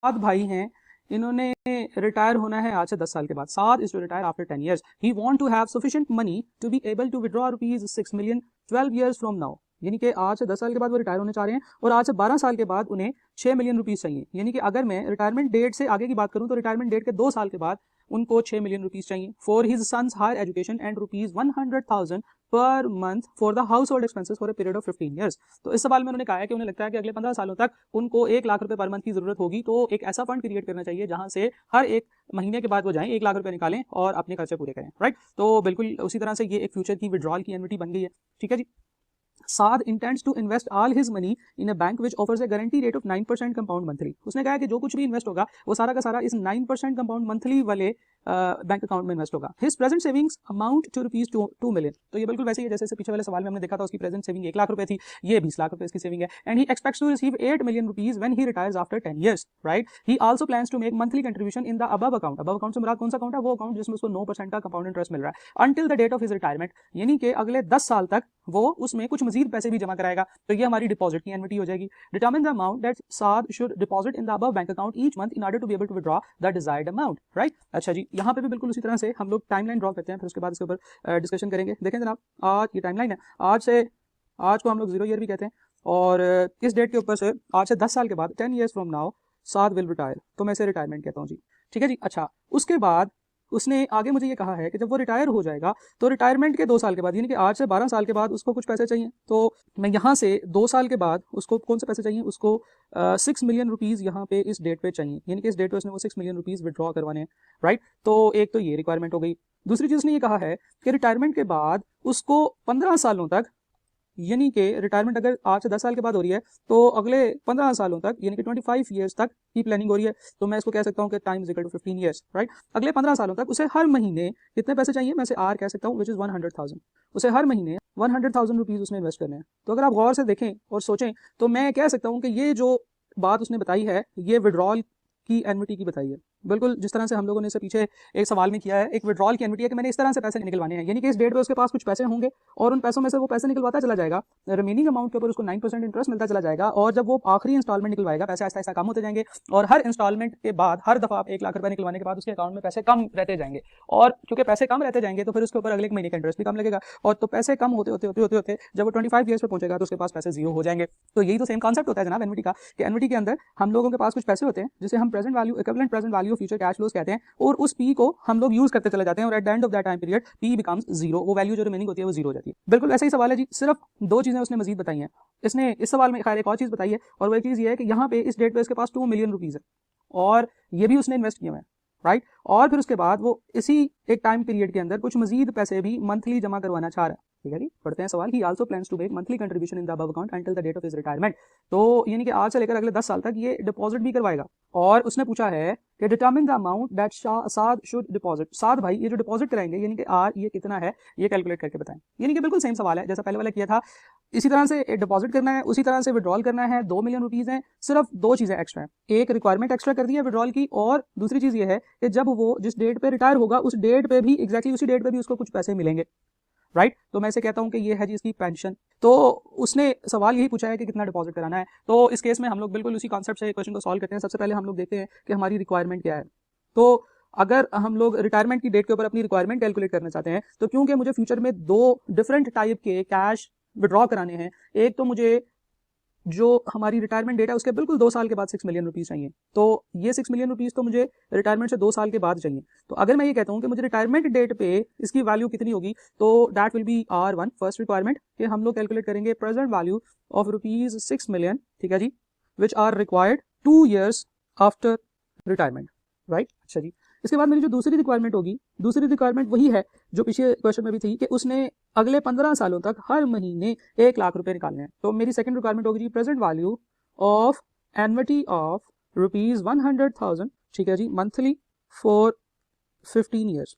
भाई हैं, इन्होंने रिटायर होना है आज से 10 साल के बाद। Saad is to retire after 10 years। He want to have sufficient money to be able to withdraw ₹6 million 12 years from now. यानी कि आज से 10 साल के बाद वो रिटायर होने चाह रहे हैं और आज से 12 साल के बाद उन्हें ₹6 million चाहिए। यानी कि अगर मैं रिटायरमेंट डेट से आगे की बात करूं तो रिटायरमेंट डेट के 2 साल के बाद उनको ₹6 million चाहिए for his sons higher education and ₹100,000 per month for the household expenses for a period of 15 years। तो इस सवाल में उन्होंने कहा है कि उन्हें लगता है कि अगले 15 सालों तक उनको ₹1,00,000 पर मंथ की जरूरत होगी। तो एक ऐसा फंड क्रिएट करना चाहिए जहां से हर एक महीने के बाद वो जाएं, ₹1,00,000 निकालें और अपने खर्चे पूरे करें। राइट, तो बिल्कुल उसी तरह से ये एक फ्यूचर की विड्रॉल की एन्युटी बन गई है। ठीक है जी। साद intends to invest all his money in a bank which offers a guarantee rate of 9% compound monthly। उसने कहा है कि जो कुछ भी इन्वेस्ट होगा वो सारा का सारा इस 9% कंपाउंड मंथली वाले बैंक अकाउंट में इन्वेस्ट होगा। His present savings amount to ₹2 million। तो ये बिल्कुल वैसे ही है जैसे पीछे वाले सवाल में हमने देखा था, उसकी प्रेजेंट सेविंग ₹1,00,000 थी, ये ₹20 लाख इसकी सेविंग है। And he expects to receive ₹8 million when he retires after 10 years। Right, he also plans to make monthly contribution in the above account. Above account से मुराद कौन सा अकाउंट है? वो अकाउंट जिसमें उसको 9% का कंपाउंड इंटरेस्ट मिल रहा है until the date of his retirement. यानी कि अगले 10 साल तक वो उसमें कुछ मजीद पैसे भी जमा कराएगा। तो ये हमारी डिपॉजिट की एन्युटी हो जाएगी। Determine the amount that Saad should deposit in the above bank account each month in order to be able to withdraw the desired amount. Right, अच्छा जी, यहाँ पे भी बिल्कुल उसी तरह से हम लोग टाइमलाइन ड्रॉ करते हैं, फिर उसके बाद इसके ऊपर डिस्कशन करेंगे। देखें जनाब, आज ये टाइमलाइन है, आज को हम लोग 0 ईयर भी कहते हैं और इस डेट के ऊपर से आज से 10 साल के बाद 10 years from now Saad will retire, तो मैं इसे रिटायरमेंट कहता हूँ जी। ठीक है जी। अच्छा, उसके बाद उसने आगे मुझे ये कहा है कि जब वो रिटायर हो जाएगा तो रिटायरमेंट के 2 साल के बाद यानी कि आज से 12 साल के बाद उसको कुछ पैसे चाहिए। तो मैं यहाँ से 2 साल के बाद उसको कौन से पैसे चाहिए? उसको ₹6 million यहाँ पे इस डेट पे चाहिए। यानी कि इस डेट पे उसने वो ₹6 million विड्रॉ करवाने हैं। राइट, तो एक तो ये रिक्वायरमेंट हो गई। दूसरी चीज उसने ये कहा है कि रिटायरमेंट के बाद उसको 15 सालों तक, यानी कि रिटायरमेंट अगर आज से 10 साल के बाद हो रही है तो अगले 15 सालों तक यानी कि 25 years तक की प्लानिंग हो रही है। तो मैं इसको कह सकता हूँ कि time is equal to 15 years। Right, अगले 15 सालों तक उसे हर महीने कितने पैसे चाहिए? मैं इसे आर कह सकता हूँ, विच इज 100,000। उसे हर महीने 100,000 रुपीज उसमें इन्वेस्ट करने हैं। तो अगर आप गौर से देखें और सोचें तो मैं कह सकता हूँ कि ये जो बात उसने बताई है ये विड्रॉल की एन्युटी की बताई है। बिल्कुल जिस तरह से हम लोगों ने इसे पीछे एक सवाल में किया है, एक विड्रॉल की एन्युटी है कि मैंने इस तरह से पैसे निकलवाने हैं। यानी कि इस डेट पे उसके पास कुछ पैसे होंगे और उन पैसों में से वो पैसे निकलवाता चला जाएगा, रिमेनिंग अमाउंट के ऊपर उसको 9% इंटरेस्ट मिलता चला जाएगा और जब वो आखिरी इंस्टॉलमेंट निकलवाएगा पैसे आहिस्ता आहिस्ता कम होते जाएंगे और हर इंस्टॉलमेंट के बाद हर दफा ₹1,00,000 निकलवाने के बाद उसके अकाउंट में पैसे कम रहते जाएंगे और क्योंकि पैसे कम रहते जाएंगे तो फिर उसके ऊपर अगले महीने का इंटरेस्ट भी कम लगेगा और तो पैसे कम होते होते होते होते होते जब वो 25 years पे पहुंचेगा तो उसके पास पैसे 0 हो जाएंगे। तो यही तो सेम कॉन्सेप्ट होता है जनाब एन्युटी का, कि एन्युटी के अंदर हम लोगों के पास कुछ पैसे होते हैं जिसे हम present value, equivalent present value of future cash flows कहते हैं और उस पी को हम लोग यूज करते चले जाते हैं और at the end of that time period P becomes 0। वो वैल्यू जो रिमेनिंग होती है वो 0 हो जाती है। बिल्कुल ऐसा ही सवाल है जी, सिर्फ 2 चीजें उसने मजीद बताई हैं। इसने इस सवाल में खैर एक और चीज बताई है और वो एक चीज ये है कि यहाँ पे इस डेट पे इसके पास ₹2 million है और ये भी उसने इन्वेस्ट किए हुए हैं। राइट, और फिर उसके बाद वो इसी एक टाइम पीरियड के अंदर कुछ मजीद पैसे भी मंथली जमा करवाना चाह रहा है। ठीक है जी, पढ़ते हैं सवाल। He also plans to make monthly contribution in the above account until the date of his retirement. तो यानी कि आज से लेकर अगले 10 साल तक ये डिपॉजिट भी करवाएगा और उसने पूछा है कि determine the amount that Saad should deposit. Saad भाई ये जो डिपॉजिट कराएंगे यानी कि आर ये कितना है ये कैलकुलेट करके बताएं। यानी कि बिल्कुल सेम सवाल है जैसा पहले वाला किया था, इसी तरह से डिपॉजिट करना है, उसी तरह से विड्रॉल करना है। ₹2 million हैं, सिर्फ 2 चीजें एक्स्ट्रा हैं। एक रिक्वायरमेंट एक्स्ट्रा कर दी है विड्रॉल की और दूसरी चीज ये है कि जब वो जिस डेट पे रिटायर होगा उस डेट पे भी एग्जैक्टली उसी डेट पे भी उसको कुछ पैसे मिलेंगे। राइट, तो मैं इसे कहता हूं कि ये है जी इसकी पेंशन। तो उसने सवाल यही पूछा है कि कितना डिपॉजिट कराना है। तो इस केस में हम लोग बिल्कुल उसी कॉन्सेप्ट से क्वेश्चन को सॉल्व करते हैं। सबसे पहले हम लोग देखते हैं कि हमारी रिक्वायरमेंट क्या है। तो अगर हम लोग रिटायरमेंट की डेट के ऊपर अपनी रिक्वायरमेंट कैलकुलेट करना चाहते हैं तो क्योंकि मुझे फ्यूचर में 2 डिफरेंट टाइप के कैश विड्रॉ कराने हैं, एक तो मुझे जो हमारी रिटायरमेंट डेट है उसके बिल्कुल 2 साल के बाद ₹6 million चाहिए। तो ये ₹6 million तो मुझे रिटायरमेंट से 2 साल के बाद चाहिए। तो अगर मैं ये कहता हूँ कि मुझे रिटायरमेंट डेट पे इसकी वैल्यू कितनी होगी तो that will B R1 first requirement कि हम लोग कैलकुलेट करेंगे प्रेजेंट वैल्यू ऑफ ₹6 million। ठीक है जी, which are required 2 years after retirement. Right, अच्छा जी, इसके बाद मेरी जो दूसरी रिक्वायरमेंट होगी, दूसरी रिक्वायरमेंट वही है जो पिछले क्वेश्चन में भी थी कि उसने अगले 15 सालों तक हर महीने ₹1,00,000 निकालने हैं। तो मेरी सेकंड रिक्वायरमेंट होगी जी present value of annuity of ₹100,000। ठीक है जी, मंथली फॉर 15 years।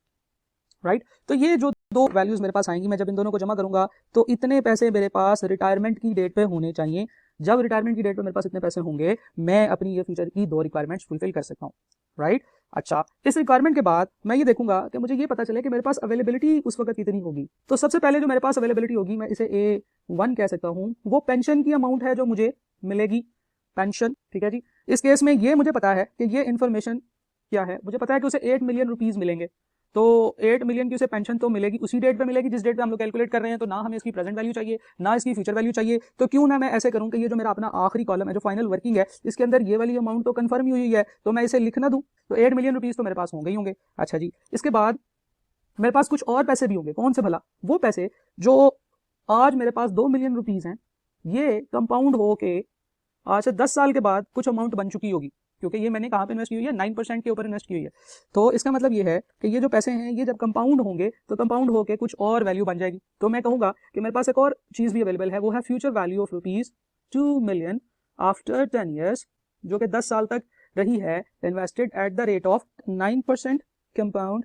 राइट, तो ये जो 2 वैल्यूज मेरे पास आएंगी, मैं जब इन दोनों को जमा करूंगा तो इतने पैसे मेरे पास रिटायरमेंट की डेट पे होने चाहिए। जब रिटायरमेंट की डेट पे मेरे पास इतने पैसे होंगे मैं अपनी ये फ्यूचर की 2 रिक्वायरमेंट्स फुलफिल कर सकता हूँ। राइट, अच्छा, इस रिक्वायरमेंट के बाद मैं ये देखूंगा कि मुझे ये पता चले कि मेरे पास अवेलेबिलिटी उस वक्त कितनी होगी। तो सबसे पहले जो मेरे पास अवेलेबिलिटी होगी मैं इसे A1 कह सकता हूँ, वो पेंशन की अमाउंट है जो मुझे मिलेगी। पेंशन, ठीक है जी। इस केस में ये मुझे पता है कि ये इन्फॉर्मेशन क्या है, मुझे पता है कि उसे 8 मिलियन रुपीस मिलेंगे, तो 8 मिलियन की उसे पेंशन तो मिलेगी, उसी डेट पे मिलेगी जिस डेट पे हम लोग कैलकुलेट कर रहे हैं। तो ना हमें इसकी प्रेजेंट वैल्यू चाहिए ना इसकी फ्यूचर वैल्यू चाहिए, तो क्यों ना मैं ऐसे करूं कि ये जो मेरा अपना आखिरी कॉलम है जो फाइनल वर्किंग है इसके अंदर ये वाली अमाउंट तो कंफर्म ही हुई है, तो मैं इसे लिखना दूं। तो 8 मिलियन रुपीस तो मेरे पास होंगे ही होंगे। अच्छा जी, इसके बाद मेरे पास कुछ और पैसे भी होंगे। कौन से भला? वो पैसे जो आज मेरे पास 2 मिलियन रुपीस हैं, ये कंपाउंड हो के आज से 10 साल के बाद कुछ अमाउंट बन चुकी होगी, क्योंकि ये मैंने कहाँ पे इन्वेस्ट की हुई है, 9% के ऊपर इन्वेस्ट की हुई है। तो इसका मतलब ये है कि ये जो पैसे हैं ये जब कंपाउंड होंगे तो कंपाउंड होके कुछ और वैल्यू बन जाएगी। तो मैं कहूँगा कि मेरे पास एक और चीज़ भी अवेलेबल है, वो है future value of ₹2 million after 10 years, जो कि 10 साल तक रही है invested at the rate of 9% compound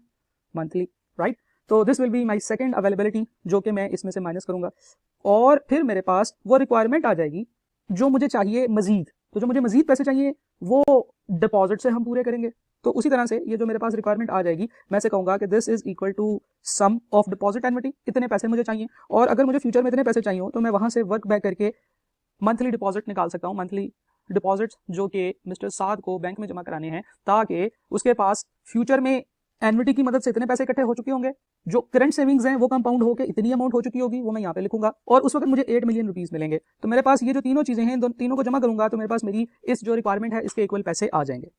monthly, right. तो this will be my second availability, जो कि मैं इसमें से माइनस करूंगा, और फिर मेरे पास वो रिक्वायरमेंट आ जाएगी जो मुझे चाहिए मजीद। तो जो मुझे मजीद पैसे चाहिए वो डिपॉजिट से हम पूरे करेंगे। तो उसी तरह से ये जो मेरे पास रिक्वायरमेंट आ जाएगी, मैं से कहूंगा कि this is equal to sum of deposit annuity, इतने पैसे मुझे चाहिए, और अगर मुझे फ्यूचर में इतने पैसे चाहिए हो तो मैं वहां से वर्क बैक करके मंथली डिपॉजिट निकाल सकता हूँ, मंथली डिपॉजिट जो कि मिस्टर साद को बैंक में जमा कराने हैं, ताकि उसके पास फ्यूचर में एनविटी की मदद से इतने पैसे इकट्ठे हो चुके होंगे, जो करंट सेविंग्स हैं वो कंपाउंड होकर इतनी अमाउंट हो चुकी होगी, वो मैं यहाँ पे लिखूंगा, और उस वक्त मुझे 8 मिलियन रुपीस मिलेंगे। तो मेरे पास ये जो तीनों चीजें हैं, तीनों को जमा करूंगा तो मेरे पास मेरी इस जो रिक्वायरमेंट है इसके इक्वल पैसे आ जाएंगे।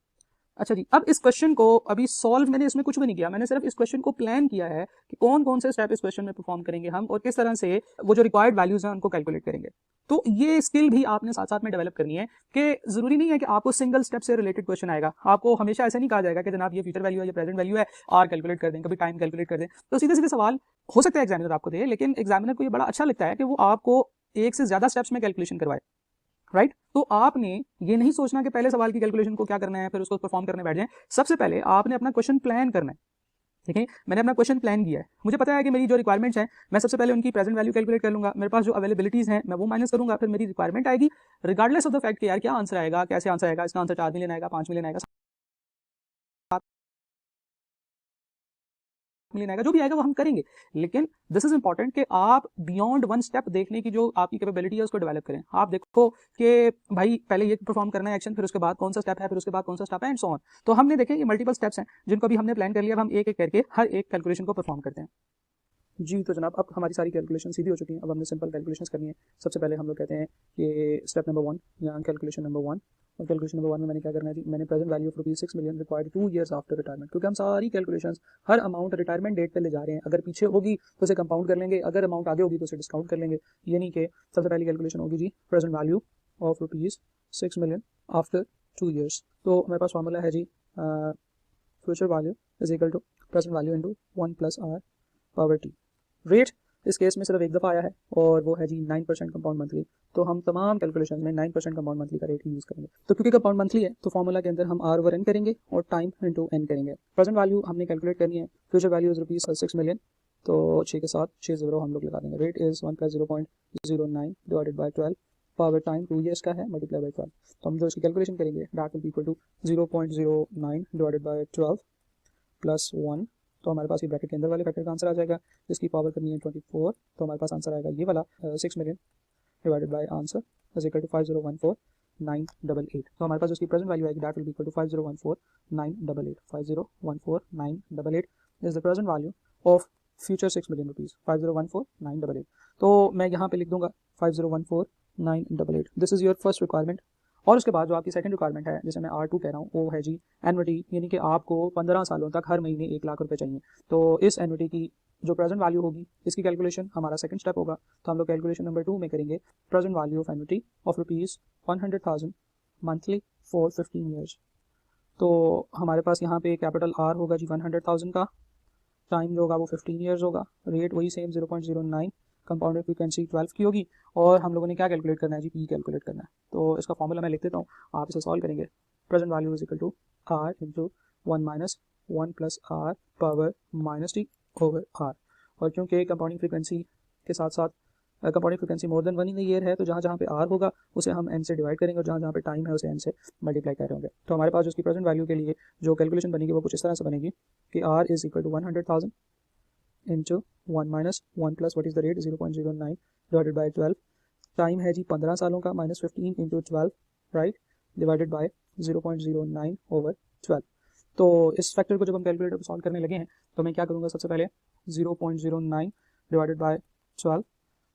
अच्छा जी, अब इस क्वेश्चन को अभी सॉल्व मैंने इसमें कुछ भी नहीं किया, मैंने सिर्फ इस क्वेश्चन को प्लान किया है कि कौन कौन से स्टेप इस क्वेश्चन में परफॉर्म करेंगे हम, और किस तरह से वो जो रिक्वायर्ड वैल्यूज हैं उनको कैलकुलेट करेंगे। तो ये स्किल भी आपने साथ साथ में डेवलप करनी है कि जरूरी नहीं है कि आपको सिंगल स्टेप से रिलेटेड क्वेश्चन आएगा। आपको हमेशा ऐसा नहीं कहा जाएगा कि जनाब ये फ्यूचर वैल्यू है, ये प्रेजेंट वैल्यू है, आर कैलकुलेट कर दें, कभी टाइम कैलकुलेट कर दें। तो सीधे सीधे सवाल हो सकता है एग्जामिनर आपको दे, लेकिन एग्जामिनर को ये बड़ा अच्छा लगता है कि वो आपको एक से ज्यादा स्टेप्स में कैलकुलेशन करवाए, राइट। तो आपने ये नहीं सोचना कि पहले सवाल की कैलकुलेशन को क्या करना है फिर उसको परफॉर्म करने बैठ जाएं। सबसे पहले आपने अपना क्वेश्चन प्लान करना है, ठीक है। मैंने अपना क्वेश्चन प्लान किया है, मुझे पता है कि मेरी जो रिक्वायरमेंट्स हैं, मैं सबसे पहले उनकी प्रेजेंट वैल्यू कैलकुलेट कर लूंगा, मेरे पास जो अवेलेबिलिटीज हैं मैं वो माइनस करूंगा, फिर मेरी रिक्वायरमेंट आएगी, रिगार्डलेस ऑफ द फैक्ट कि यार क्या आंसर आएगा, कैसे आंसर आएगा, इसका आंसर 4 मिलियन आएगा, 5 मिलियन आएगा, मिलियन आएगा, जो भी आएगा वो हम करेंगे। लेकिन दिस इज इंपॉर्टेंट कि आप बियॉन्ड वन स्टेप देखने की जो आपकी कैपेबिलिटी है उसको डेवलप करें। आप देखो कि भाई पहले ये परफॉर्म करना है एक्शन, फिर उसके बाद कौन सा स्टेप है, फिर उसके बाद कौन सा स्टेप है, एंड सो ऑन। तो हमने देखे ये मल्टीपल स्टेप्स हैं जिनको अभी हमने प्लान कर लिया, अब हम एक एक करके हर एक कैलकुलेशन को परफॉर्म करते हैं। जी तो जनाब, अब हमारी सारी कैलकुलेशन सीधी हो चुकी हैं, अब हमने सिंपल कैलकुलेशंस करनी है। सबसे पहले हम लोग कहते हैं कि स्टेप नंबर 1 या कैलकुलेशन नंबर 1, और कैलकुलेशन नंबर 1 में मैंने क्या करना है जी, मैंने present value of ₹6 million required 2 years after retirement, क्योंकि हम सारी कैलकुलेशंस हर अमाउंट रिटायरमेंट डेट पे ले जा रहे हैं। अगर पीछे होगी तो उसे कंपाउंड कर लेंगे, अगर अमाउंट आगे होगी तो उसे डिस्काउंट कर लेंगे। यानी कि सबसे पहली कैलकुलेशन होगी जी present value of ₹6 million after 2 years. तो मेरे पास फॉर्मूला है जी future value is equal to present value into 1 + r power t। रेट इस केस में सिर्फ एक दफ़ा आया है और वो है जी 9% कंपाउंड मंथली। तो हम तमाम कैलकुलेशन में 9% कंपाउंड मंथली का रेट ही यूज़ करेंगे। तो क्योंकि कंपाउंड मंथली है तो फॉर्मूला के अंदर हम r ओवर n करेंगे और टाइम इंटू n करेंगे। प्रेजेंट वैल्यू हमने कैलकुलेट करनी है, फ्यूचर वैल्यू इज ₹6 मिलियन, तो 6 के साथ 6 0 हम लोग लगा देंगे। Rate is 1 + 0.09 divided by 12, power time 2 years का है, मल्टीप्लाई बाई 12। तो हम जो इसकी कैलकुलेशन करेंगे that will be equal to 0.09 divided by 12 plus 1। तो हमारे पास ये ब्रैकेट के अंदर वाले फैक्टर का आंसर आ जाएगा, जिसकी पावर करनी है 24। तो हमारे पास आंसर आएगा ये वाला 6 million divided by answer is equal to 5014,988। तो हमारे पास उसकी प्रेजेंट वैल्यू आएगी that will be equal to 5014,988। 5014,988 is the present value of future 6 million rupees, 5014,988। तो मैं यहाँ पे लिख दूंगा 5014,988। This is your first requirement. और उसके बाद जो आपकी सेकंड रिक्वायरमेंट है जिसे मैं R2 कह रहा हूँ वो है जी एनविटी, यानी कि आपको 15 सालों तक हर महीने 1 लाख रुपए चाहिए। तो इस एनविटी की जो प्रेजेंट वैल्यू होगी इसकी कैलकुलेशन हमारा सेकंड स्टेप होगा। तो हम लोग कैलकुलेशन नंबर 2 में करेंगे present value of एनविटी of ₹100,000 monthly for 15 years. तो हमारे पास यहाँ पे कैपिटल R होगा जी 100,000 का, टाइम जो होगा वो 15 ईयर्स होगा, रेट वही सेम 0.09, कंपाउंडेड फ्रीक्वेंसी 12 की होगी, और हम लोगों ने क्या कैलकुलेट करना है जी, पी कैलकुलेट करना है। तो इसका फॉर्मूला मैं लिख देता हूँ, आप इसे सॉल्व करेंगे। Present value is equal to r into 1 + r power -t over r। और क्योंकि कंपाउंडिंग फ्रीक्वेंसी के साथ साथ compounding frequency more than 1 in the year है, तो जहाँ जहाँ पे r होगा उसे हम n से डिवाइड करेंगे और जहाँ जहाँ पे टाइम है उसे n से मल्टीप्लाई कर रहे होंगे। तो हमारे पास उसकी प्रेजेंट वैल्यू के लिए जो कैलकुलेशन बनेगी वो कुछ इस तरह से बनेगी कि r is equal to 100,000 into 1 - 1 plus what is the rate 0.09 divided by 12। Time है जी 15 सालों का, -15 into 12 right, divided by 0.09 over 12। तो इस फैक्टर को जब हम कैलकुलेटर पर सॉल्व करने लगे हैं तो मैं क्या करूँगा, सबसे पहले 0.09 डिवाइडेड बाय 12,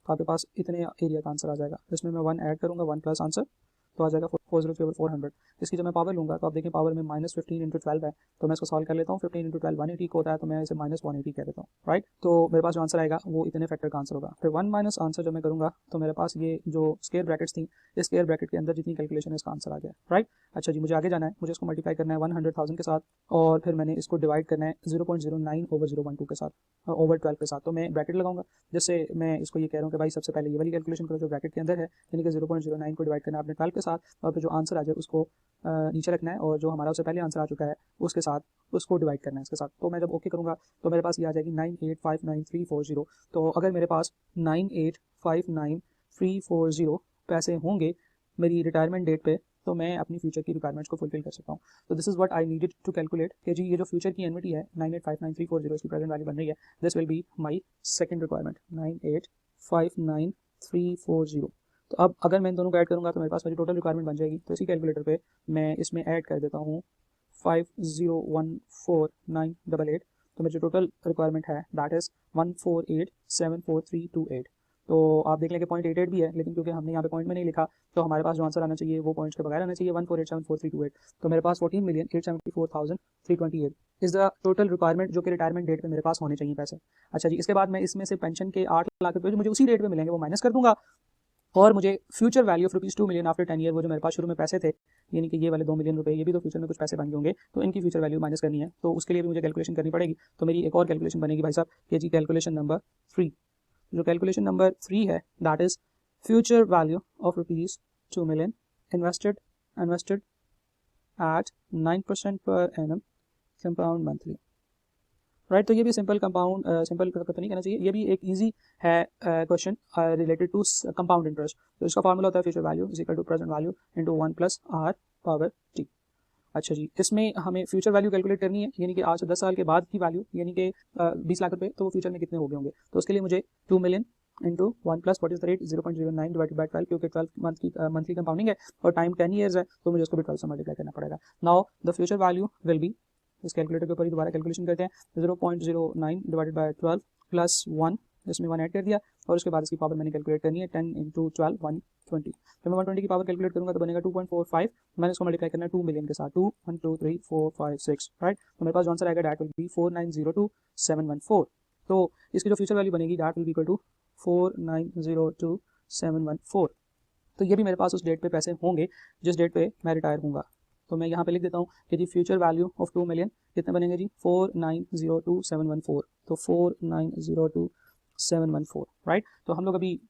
तो आपके पास इतने एरिया का आंसर आ जाएगा। इसमें मैं 1 ऐड करूँगा, 1 प्लस आंसर, तो आ जाएगा 403/400। इसकी जब मैं पावर लूँगा तो आप देखें पावर में -15 × 12 है, तो मैं इसको सॉल्व कर लेता हूँ। 15 × 12 180 को होता है, तो मैं इसे -180 कह देता हूँ, राइट। तो मेरे पास जो आंसर आएगा वो इतने फैक्टर का आंसर होगा। फिर 1 माइनस आंसर जब मैं करूँगा तो मेरे पास ये जो स्क्वायर ब्रैकेट्स थी, इस स्क्वायर ब्रैकेट के अंदर जितनी कैलकुलेशन है इसका आंसर आ गया, राइट। अच्छा जी, मुझे आगे जाना है, मुझे इसको मल्टीप्लाई करना है 100,000 के साथ, और फिर मैंने इसको डिवाइड करना है 0.09 ओवर 0.2 के साथ, ओवर 12 के साथ। तो मैं ब्रैकेट लगाऊंगा, जिससे मैं इसको ये कह रहा हूँ कि भाई सबसे पहले ये वाली कैलकुलेशन करो जो ब्रैकेट के अंदर है, यानी कि 0.09 को डिवाइड करना है आपने 12 के साथ, और फिर जो आंसर आ जाए उसको नीचे रखना है, और जो हमारा उससे पहले आंसर आ चुका है उसके साथ उसको डिवाइड करना है इसके साथ। तो मैं जब ओके करूँगा तो मेरे पास ये आ जाएगी 9859,340। तो अगर मेरे पास 9859,340 पैसे होंगे मेरी रिटायरमेंट डेट पे, तो मैं अपनी फ्यूचर की रिक्वायरमेंट्स को फुलफिल कर सकता हूँ। तो this is what I needed to calculate कि जी ये जो फ्यूचर की एनविटी है 9859,340 इसकी प्रेजेंट वैल्यू बन रही है। This will be my second requirement 9859,340। तो अब अगर मैं इन दोनों को ऐड करूँगा तो मेरे पास मेरी टोटल रिक्वायरमेंट बन जाएगी। तो इसी कैलकुलेटर पे मैं इसमें ऐड कर देता हूँ 5014,988। तो मेरी जो टोटल रिक्वायरमेंट है दैट इज़ 148,74328। तो आप देख लें कि 0.88 भी है, लेकिन क्योंकि हमने यहाँ पे पॉइंट में नहीं लिखा तो हमारे पास जो आंसर आना चाहिए वो पॉइंट्स के बगैर आना चाहिए, 148,74328। तो मेरे पास 14,874,328 इज़ द टोटल रिक्वायरमेंट जो कि रिटायरमेंट डेट पे मेरे पास होने चाहिए पैसे। अच्छा जी, इसके बाद मैं इसमें से पेंशन के 8 लाख रुपये जो मुझे उसी डेट पे मिलेंगे वो माइनस कर दूंगा, और मुझे future value of ₹2 million after 10 year, वो जो मेरे पास शुरू में पैसे थे, यानी कि ये वाले 2 मिलियन रुपए, ये भी तो फ्यूचर में कुछ पैसे बन गए होंगे, तो इनकी फ्यूचर वैल्यू माइनस करनी है। तो उसके लिए भी मुझे कैलकुलेशन करनी पड़ेगी। तो मेरी एक और कैलकुलेशन बनेगी भाई साहब कि जी कैलकुलेशन नंबर 3। जो कैलकुलेशन नंबर 3 है that is future value of ₹2 million invested at 9% per annum compound monthly, right. तो ये भी सिंपल कंपाउंड सिंपल तो नहीं कहना चाहिए, ये भी एक इजी है question related to compound interest. तो इसका फार्मूला होता है future value is equal to present value into 1 + r power t। अच्छा जी, इसमें हमें फ्यूचर वैल्यू कैलकुलेट करनी है, यानी कि आज से 10 साल के बाद की वैल्यू, यानी कि 20 लाख रुपए, तो वो फ्यूचर में कितने हो गए होंगे। तो उसके लिए मुझे 2 million into 1 + what is the rate 0.09 divided by 12, क्योंकि 12 मंथ की मंथली कंपाउंडिंग है और टाइम 10 ईयर्स है, तो मुझे उसको भी 12 से मल्टीप्लाई करना पड़ेगा। Now the future value will be, इस कैलकुलेटर के ऊपर ही दोबारा कैलकुलेशन करते हैं, 0.09 डिवाइडेड बाय 12 + 1, जिसमें 1 ऐड कर दिया, और उसके बाद इसकी पावर मैंने कैलकुलेट करनी है 10 × 12 120। तो मैं 120 की पावर कैलकुलेट करूंगा तो बनेगा 2.45, मैंने इसको मल्टीप्लाई करना है 2 मिलियन के साथ, 2 1 2 3 4 5 6, राइट। तो मेरे पास जो आंसर आएगा दैट विल बी 4902714। तो इसकी जो फ्यूचर वैल्यू बनेगी that will be equal to 4902714। तो ये भी मेरे पास उस डेट पे पैसे होंगे जिस डेट पे मैं रिटायर होऊंगा। तो मैं यहाँ पे लिख देता हूँ कि जी फ्यूचर वैल्यू ऑफ 2 मिलियन कितने बनेंगे जी 4902714। तो 4902714, राइट। तो हम लोग अभी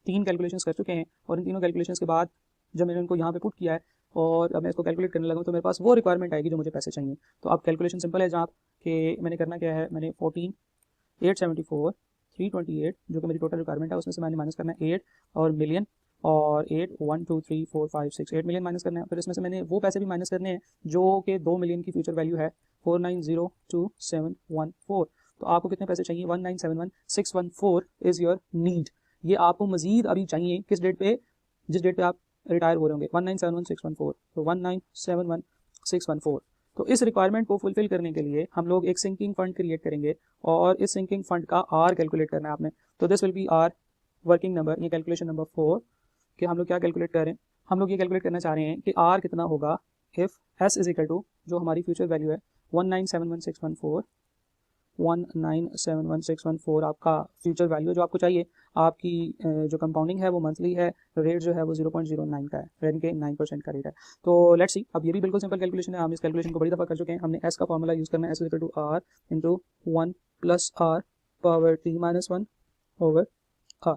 3 कैलकुलेशंस कर चुके हैं, और इन तीनों कैलकुलेशंस के बाद जब मैंने उनको यहाँ पे पुट किया है और अब मैं इसको कैलकुलेट करने लगा तो मेरे पास वो रिक्वायरमेंट आएगी जो मुझे पैसे चाहिए। तो अब कैलकुलेशन सिंपल है जहाँ कि मैंने करना क्या है, मैंने 14,874,328 जो कि मेरी टोटल रिक्वायरमेंट है उसमें से मैंने माइनस करना है 8 और मिलियन और 8 1 2 3 4 5 6 8 मिलियन माइनस करना है। फिर इसमें से मैंने वो पैसे भी माइनस करने हैं जो कि 2 मिलियन की फ्यूचर वैल्यू है 4902714। तो आपको कितने पैसे चाहिए, 1971614 इज़ योर नीड। ये आपको मजीद अभी चाहिए किस डेट पे, जिस डेट पे आप रिटायर हो रहे होंगे, 1971614। तो 1971614। तो इस रिक्वायरमेंट को फुलफिल करने के लिए हम लोग एक सिंकिंग फंड क्रिएट करेंगे, और इस सिंकिंग फंड का आर कैलकुलेट करना है आपने। तो this will be R working number, ये कैलकुलेशन नंबर 4 कि हम लोग क्या कैलकुलेट कर रहे हैं, हम लोग ये कैलकुलेट करना चाह रहे हैं कि आर कितना होगा if S is equal to जो हमारी फ्यूचर वैल्यू है 1971614, 1971614 आपका फ्यूचर वैल्यू जो आपको चाहिए, आपकी जो कंपाउंडिंग है वो मंथली है, रेट जो है वो 0.09 का है, यानी कि 9% का रेट है। तो लेट्स सी, अब ये भी बिल्कुल सिंपल कैलकुलेशन है, हम इस कैलकुलेशन को बड़ी दफ़ा कर चुके हैं। हमने एस का फॉर्मूला यूज़ करना है, S is equal to R into 1 + r power t - 1 over r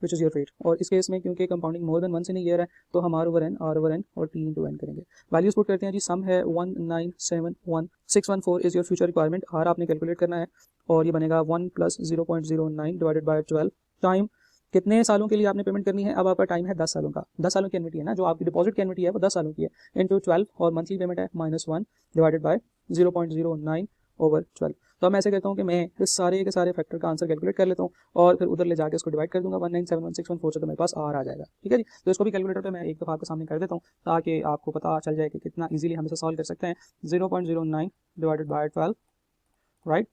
which is your rate. और इस केस में क्योंकि compounding more than 1 in year है तो हम r ओवर n और t इंटू n करेंगे। वैल्यूज पुट करते हैं जी, सम है 1971614 is your future requirement, r आपने कैलकुलेट करना है, और ये बनेगा 1 + 0.09 डिवाइडेड बाय 12। टाइम कितने सालों के लिए आपने पेमेंट करनी है, अब आपका टाइम है 10 सालों का, 10 सालों की एनविटी है ना, जो आपकी डिपॉजिट की एनविटी है वो 10 सालों की है, इंटू 12, और मंथली पेमेंट है -1 डिवाइडेड बाय 0.09 ओवर 12। तो अब मैं ऐसे कहता हूँ कि मैं इस सारे के सारे फैक्टर का आंसर कैलकुलेट कर लेता हूँ और फिर उधर ले जाके उसको डिवाइड कर दूंगा 1971614 से तो मेरे पास आर आ जाएगा। ठीक है जी, तो इसको भी कैलकुलेटर पे मैं एक दफ़ा आपके सामने कर देता हूँ ताकि आपको पता चल जाए कि कितना ईजिली हम इसे सॉल्व कर सकते हैं। 0.09 divided by 12, right,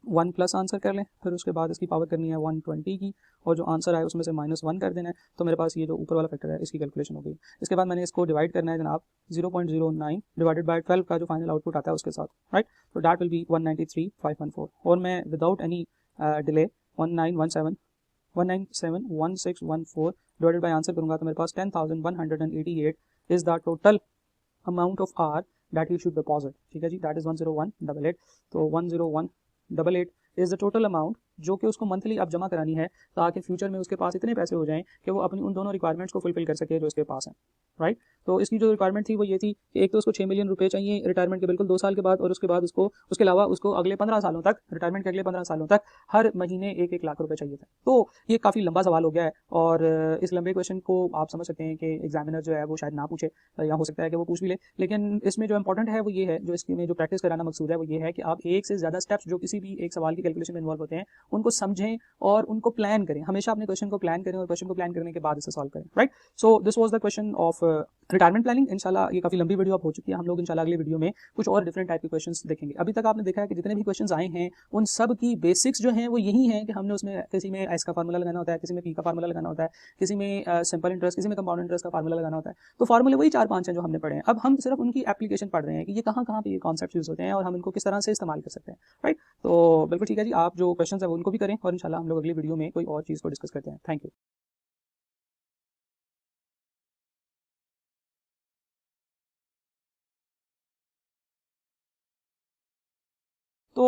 1 plus answer कर लें, फिर उसके बाद इसकी पावर करनी है 120 की और जो आंसर आए उसमें से -1 कर देना है, तो मेरे पास ये जो ऊपर वाला फैक्टर है इसकी कैलकुलेशन हो गई। इसके बाद मैंने इसको डिवाइड करना है जनाब 0.09 डिवाइडेड बाय 12 का जो फाइनल आउटपुट आता है उसके साथ, राइट, तो दैट विल बी 193,514 और मैं without any delay 1971614 divided by answer करूँगा तो मेरे पास 10,188 is the total amount of R that you should deposit. ठीक है जी, दैट इज़ 10188, तो 10188 इज़ द टोटल अमाउंट जो कि उसको मंथली अब जमा करानी है ताकि फ्यूचर में उसके पास इतने पैसे हो जाएं कि वो अपनी उन दोनों रिक्वायरमेंट्स को फुलफिल कर सके जो इसके पास हैं, राइट। तो इसकी जो रिक्वायरमेंट थी वो ये थी कि एक तो उसको 6 मिलियन रुपए चाहिए रिटायरमेंट के बिल्कुल 2 साल के बाद, और उसके बाद उसके अलावा उसको अगले 15 सालों तक, रिटायरमेंट के अगले 15 सालों तक हर महीने 1-1 लाख रुपए चाहिए था। तो ये काफ़ी लंबा सवाल हो गया है और इस लंबे क्वेश्चन को आप समझ सकते हैं कि एग्जामिनर जो है वो शायद ना पूछे या हो सकता है कि वो पूछ भी ले, लेकिन इसमें जो इंपॉर्टेंट है वो ये है, जो इसमें जो प्रैक्टिस कराना मकसूद है वो ये है कि आप एक से ज़्यादा स्टेप्स जो किसी भी एक सवाल की कैलकुलेशन में इन्वॉल्व होते हैं उनको समझें और उनको प्लान करें। हमेशा अपने क्वेश्चन को प्लान करें और क्वेश्चन को प्लान करने के बाद इसे सॉल्व करें, right. So this was the question of retirement planning. इंशाल्लाह ये काफ़ी लंबी वीडियो अब हो चुकी है, हम लोग इंशाल्लाह अगली वीडियो में कुछ और डिफरेंट टाइप के क्वेश्चंस देखेंगे। अभी तक आपने देखा है कि जितने भी क्वेश्चंस आए हैं उन सब की बेसिक्स जो हैं वो यही हैं कि हमने उसमें किसी में एस का फार्मूला लगाना होता है, किसी में पी का फार्मूला लगाना होता है, किसी में सिंपल इंटरेस्ट, किसी में कंपाउंड इंटरेस्ट का फार्मूला लगाना होता है। तो फार्मूले वही 4-5 हैं जो हमने पढ़े हैं। अब हम सिर्फ उनकी एप्लीकेशन पढ़ रहे हैं कि ये कहाँ कहाँ पे ये कॉन्सेप्ट यूज होते हैं और हम इनको किस तरह से इस्तेमाल कर सकते हैं, राइट। तो बिल्कुल ठीक है जी, आप जो क्वेश्चन है उनको भी करें और इंशाल्लाह हम लोग अगली वीडियो में कोई और चीज़ को डिस्कस करते हैं। Thank you. तो